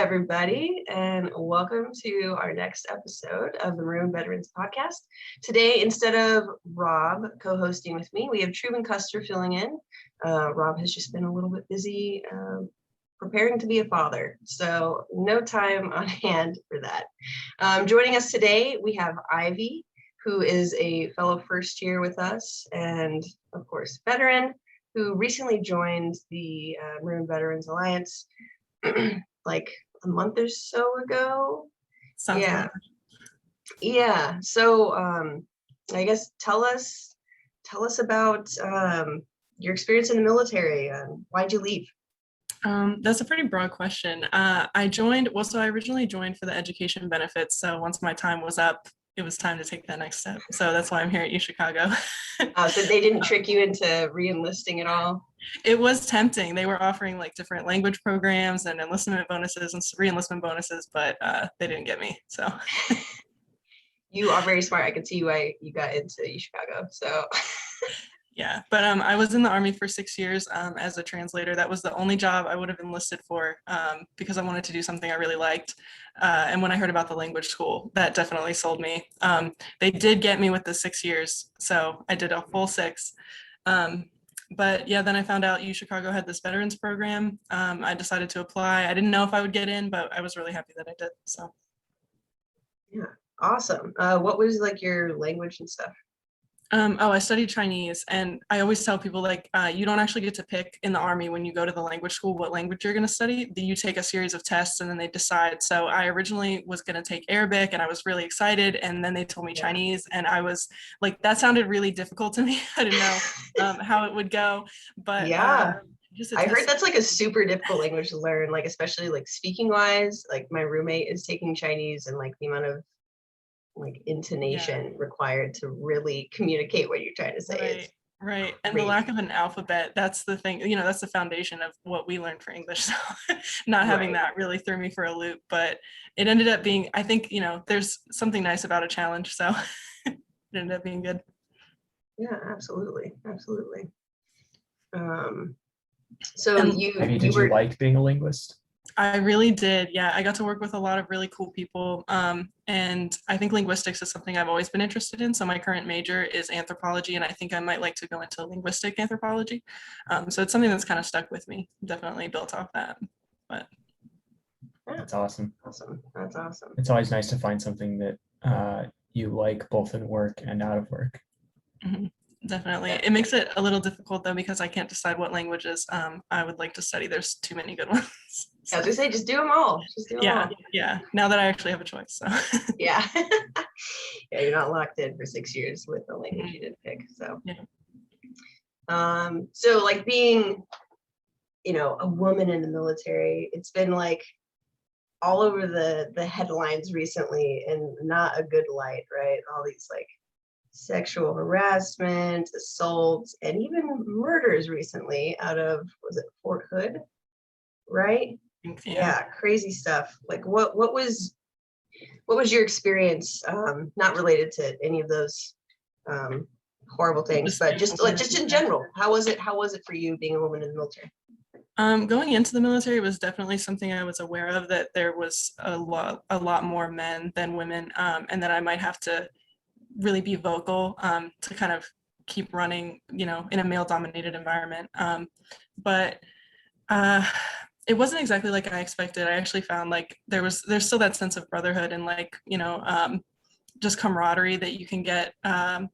everybody, and welcome to our next episode of the Maroon Veterans Podcast. Today, instead of Rob co-hosting with me, we have Truman Custer filling in. Rob has just been a little bit busy preparing to be a father, so no time on hand for that. Joining us today, we have Ivy, who is a fellow first year with us, and of course, veteran, who recently joined the Maroon Veterans Alliance like a month or so ago. Sounds yeah. So I guess tell us about your experience in the military. Why'd you leave? That's a pretty broad question. I originally joined for the education benefits. So once my time was up, it was time to take that next step. So that's why I'm here at UChicago. So they didn't trick you into re-enlisting at all? It was tempting. They were offering like different language programs and enlistment bonuses and re-enlistment bonuses, but they didn't get me. So you are very smart. I could see why you got into UChicago. So yeah, but I was in the Army for 6 years as a translator. That was the only job I would have enlisted for because I wanted to do something I really liked. And when I heard about the language school, that definitely sold me. They did get me with the 6 years, so I did a full 6. But yeah, then I found out UChicago had this veterans program. I decided to apply. I didn't know if I would get in, but I was really happy that I did. So yeah, awesome. What was like your language and stuff? I studied Chinese, and I always tell people like you don't actually get to pick in the Army when you go to the language school what language you're going to study. You take a series of tests and then they decide. So I originally was going to take Arabic and I was really excited, and then they told me Chinese, and I was like, that sounded really difficult to me. I didn't know how it would go, but yeah. I heard that's like a super difficult language to learn, like especially like speaking wise. Like my roommate is taking Chinese, and like the amount of like intonation required to really communicate what you're trying to say. Right. And the lack of an alphabet, that's the thing, that's the foundation of what we learned for English. So not having that really threw me for a loop, but it ended up being, I think, there's something nice about a challenge. So it ended up being good. Yeah, absolutely. Did you like being a linguist? I really did. Yeah, I got to work with a lot of really cool people. And I think linguistics is something I've always been interested in. So my current major is anthropology, and I think I might like to go into linguistic anthropology. So it's something that's kind of stuck with me, definitely built off that. But that's awesome. That's awesome. It's always nice to find something that you like both in work and out of work. Mm-hmm. Definitely. It makes it a little difficult though, because I can't decide what languages I would like to study. There's too many good ones. So. I was gonna say, just do them all. Yeah. Now that I actually have a choice. So. Yeah. Yeah, you're not locked in for 6 years with the language you didn't pick. So. Yeah. So like being, a woman in the military, it's been like all over the headlines recently, and not a good light, right? All these like sexual harassment, assaults, and even murders recently out of, was it Fort Hood, right? Yeah, crazy stuff. Like what was your experience, not related to any of those horrible things, but just in general, how was it for you being a woman in the military? Going into the military was definitely something I was aware of, that there was a lot more men than women, and that I might have to really be vocal to kind of keep running, in a male-dominated environment. But it wasn't exactly like I expected. I actually found like there's still that sense of brotherhood and like, just camaraderie that you can get. And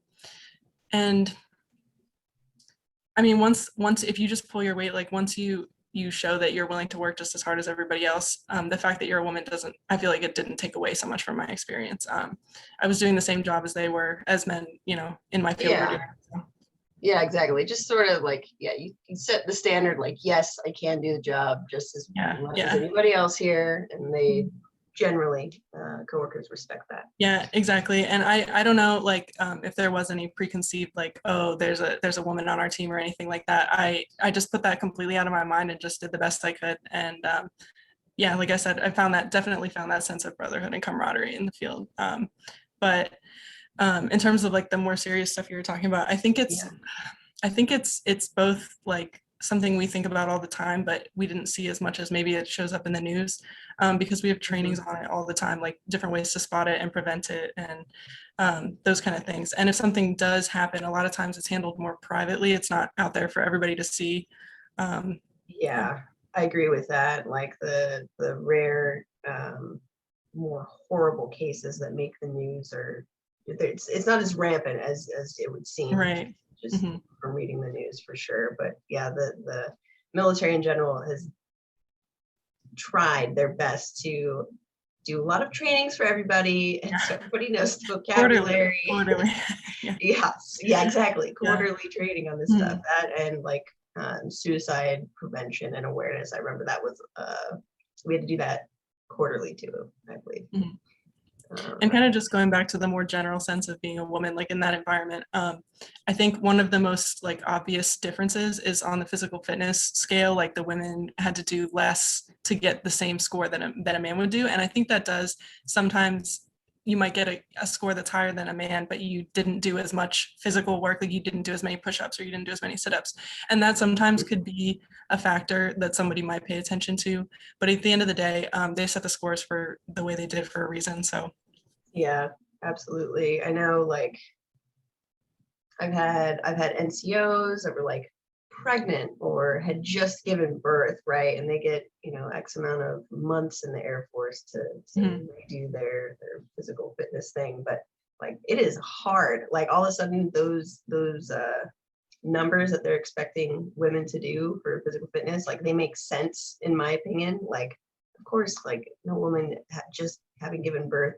I mean, once if you just pull your weight, like once you show that you're willing to work just as hard as everybody else, the fact that you're a woman I feel like it didn't take away so much from my experience. I was doing the same job as men, in my field. Yeah. Yeah, exactly. Just sort of like, you set the standard, like, yes, I can do the job just as much as anybody else here. And they generally, coworkers respect that. Yeah, exactly. And I don't know, like, if there was any preconceived, like, oh, there's a woman on our team or anything like that. I just put that completely out of my mind and just did the best I could. And like I said, I definitely found that sense of brotherhood and camaraderie in the field. But in terms of like the more serious stuff you were talking about, I think it's both like something we think about all the time, but we didn't see as much as maybe it shows up in the news, because we have trainings on it all the time, like different ways to spot it and prevent it, and those kind of things. And if something does happen, a lot of times it's handled more privately. It's not out there for everybody to see. Yeah, I agree with that. Like the rare, more horrible cases that make the news, or it's not as rampant as it would seem. Right. Just from reading the news, for sure. But yeah, the military in general has tried their best to do a lot of trainings for everybody, and so everybody knows the vocabulary. Quarterly. Yeah, exactly. Quarterly training on this stuff. That and like suicide prevention and awareness. I remember that was we had to do that quarterly too, I believe. And kind of just going back to the more general sense of being a woman, like in that environment, I think one of the most like obvious differences is on the physical fitness scale. Like the women had to do less to get the same score that a man would do. And I think that does sometimes, you might get a score that's higher than a man, but you didn't do as much physical work, like you didn't do as many push-ups or you didn't do as many sit-ups. And that sometimes could be a factor that somebody might pay attention to. But at the end of the day, they set the scores for the way they did for a reason. So yeah, absolutely. I know, like I've had NCOs that were like pregnant or had just given birth, right? And they get, X amount of months in the Air Force to redo their physical fitness thing. But like it is hard. Like all of a sudden those numbers that they're expecting women to do for physical fitness, like they make sense in my opinion. Like of course, like no woman just having given birth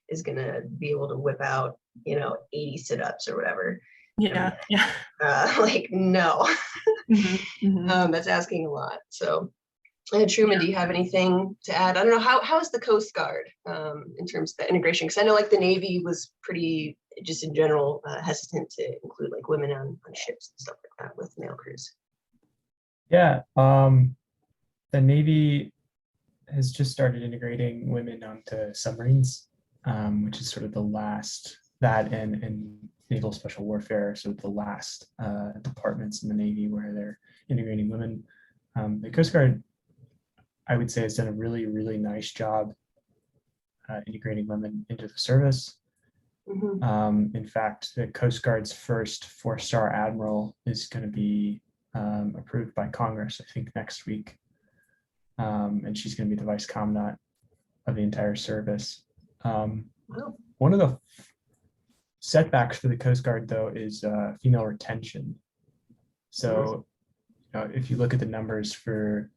is gonna be able to whip out 80 sit-ups or whatever. Like no. That's asking a lot. So Truman, do you have anything to add? I don't know, how is the Coast Guard in terms of the integration? Because I know like the Navy was pretty, just in general, hesitant to include like women on ships and stuff like that with male crews. Yeah, the Navy has just started integrating women onto submarines, which is sort of the last, that and naval special warfare, sort of the last departments in the Navy where they're integrating women. The Coast Guard, I would say, has done a really, really nice job integrating women into the service. In fact, the Coast Guard's first 4-star admiral is going to be approved by Congress, I think, next week. And she's going to be the vice commandant of the entire service. One of the setbacks for the Coast Guard, though, is female retention. So, if you look at the numbers for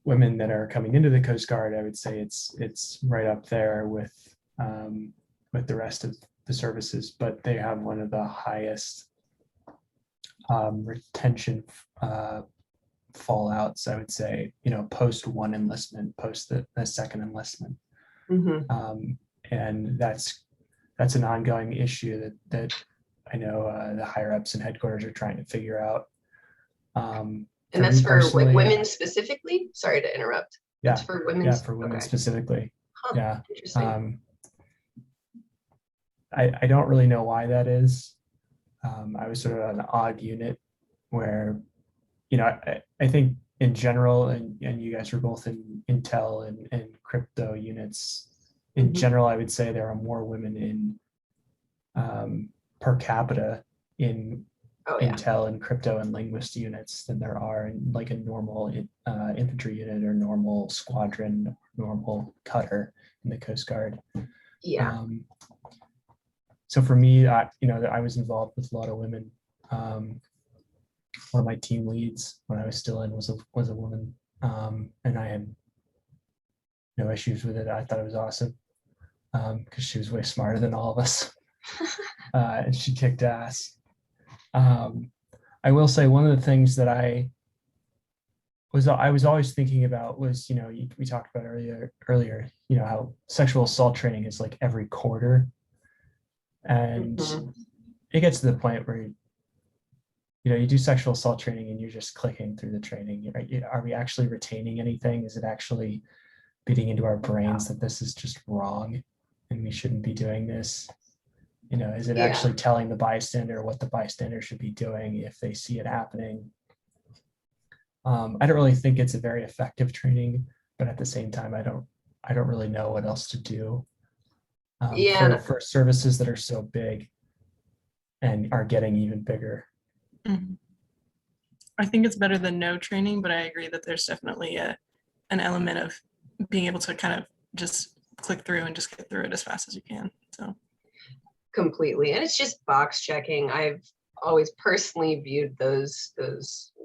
women that are coming into the Coast Guard, I would say it's right up there with the rest of the services, but they have one of the highest retention fallouts, I would say, post one enlistment, post the second enlistment. And that's an ongoing issue that I know the higher ups and headquarters are trying to figure out. And that's for like women specifically? Sorry to interrupt. Yeah, it's for women. Yeah, for women specifically. Yeah. Interesting. I don't really know why that is. I was sort of an odd unit where, I think in general, and you guys were both in Intel and crypto units. In general, I would say there are more women in per capita in Intel and crypto and linguist units than there are in like a normal infantry unit or normal squadron, or normal cutter in the Coast Guard. Yeah. So for me, I was involved with a lot of women. One of my team leads when I was still in was a woman, and I had no issues with it. I thought it was awesome because she was way smarter than all of us, and she kicked ass. I will say one of the things that I was always thinking about was, we talked about earlier, how sexual assault training is like every quarter. And it gets to the point where, you do sexual assault training and you're just clicking through the training. Are we actually retaining anything? Is it actually beating into our brains that this is just wrong and we shouldn't be doing this? Is it actually telling the bystander what the bystander should be doing if they see it happening? I don't really think it's a very effective training, but at the same time, I don't really know what else to do for services that are so big and are getting even bigger. Mhm. I think it's better than no training, but I agree that there's definitely an element of being able to kind of just click through and just get through it as fast as you can. So completely. And it's just box checking. I've always personally viewed those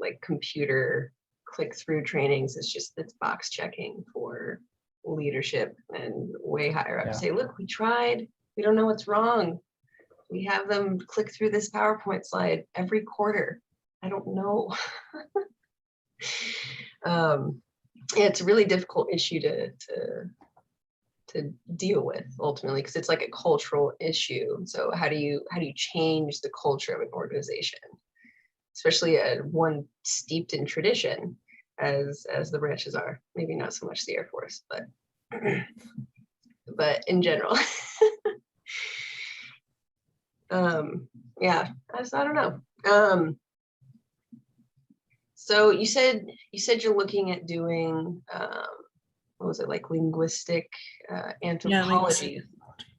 like computer click through trainings as it's box checking for leadership and way higher up. Yeah. Say, look, we tried. We don't know what's wrong. We have them click through this PowerPoint slide every quarter. I don't know. It's a really difficult issue to deal with ultimately, because it's like a cultural issue. So how do you change the culture of an organization, especially one steeped in tradition as the branches are? Maybe not so much the Air Force, but in general. Yeah, I don't know. So you said you're looking at doing what was it, like linguistic anthropology?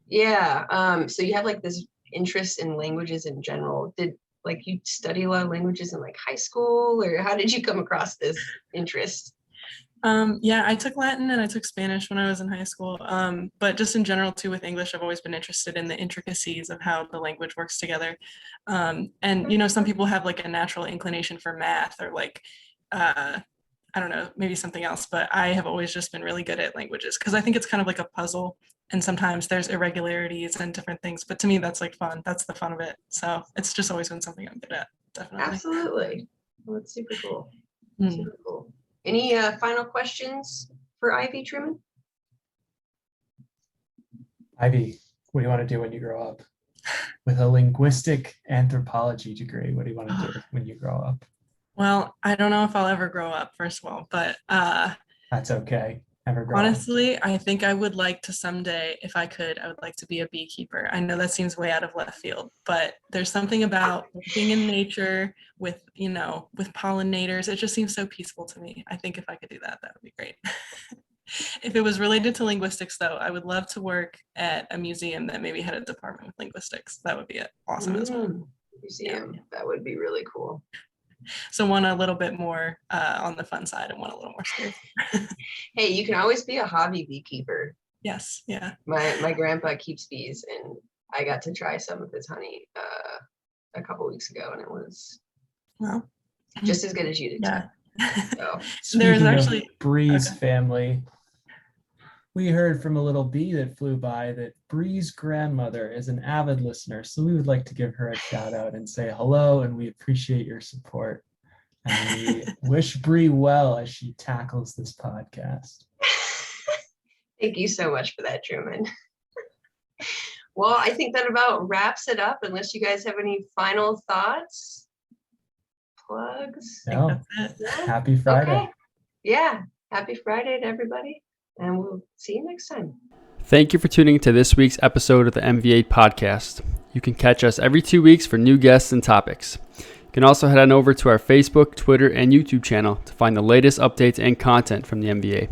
Yeah. So you have like this interest in languages in general. Did like you study a lot of languages in like high school, or how did you come across this interest? Yeah, I took Latin and I took Spanish when I was in high school. But just in general too, with English, I've always been interested in the intricacies of how the language works together. And some people have like a natural inclination for math or like I don't know, maybe something else, but I have always just been really good at languages because I think it's kind of like a puzzle, and sometimes there's irregularities and different things, but to me that's like fun. That's the fun of it. So it's just always been something I'm good at, definitely. Absolutely. Well, that's super cool. Super cool. Any final questions for Ivy, Truman? Ivy, what do you want to do when you grow up? With a linguistic anthropology degree, what do you want to do when you grow up? Well, I don't know if I'll ever grow up, first of all, but that's okay. Never grow honestly, I think I would like to someday, if I could, I would like to be a beekeeper. I know that seems way out of left field, but there's something about being in nature with pollinators. It just seems so peaceful to me. I think if I could do that, that would be great. If it was related to linguistics, though, I would love to work at a museum that maybe had a department with linguistics. That would be awesome as well. Museum, yeah. That would be really cool. So one a little bit more on the fun side and one a little more serious. Hey, you can always be a hobby beekeeper. Yes, yeah. My grandpa keeps bees, and I got to try some of his honey a couple weeks ago, and it was just as good as you did. Yeah. So, there's actually Bre's family. We heard from a little bee that flew by that Bre's grandmother is an avid listener. So we would like to give her a shout out and say hello, and we appreciate your support. And we wish Bre well as she tackles this podcast. Thank you so much for that, Truman. Well, I think that about wraps it up, unless you guys have any final thoughts, plugs. No. Happy Friday. Okay. Yeah. Happy Friday to everybody. And we'll see you next time. Thank you for tuning to this week's episode of the MVA Podcast. You can catch us every 2 weeks for new guests and topics. You can also head on over to our Facebook, Twitter, and YouTube channel to find the latest updates and content from the MVA.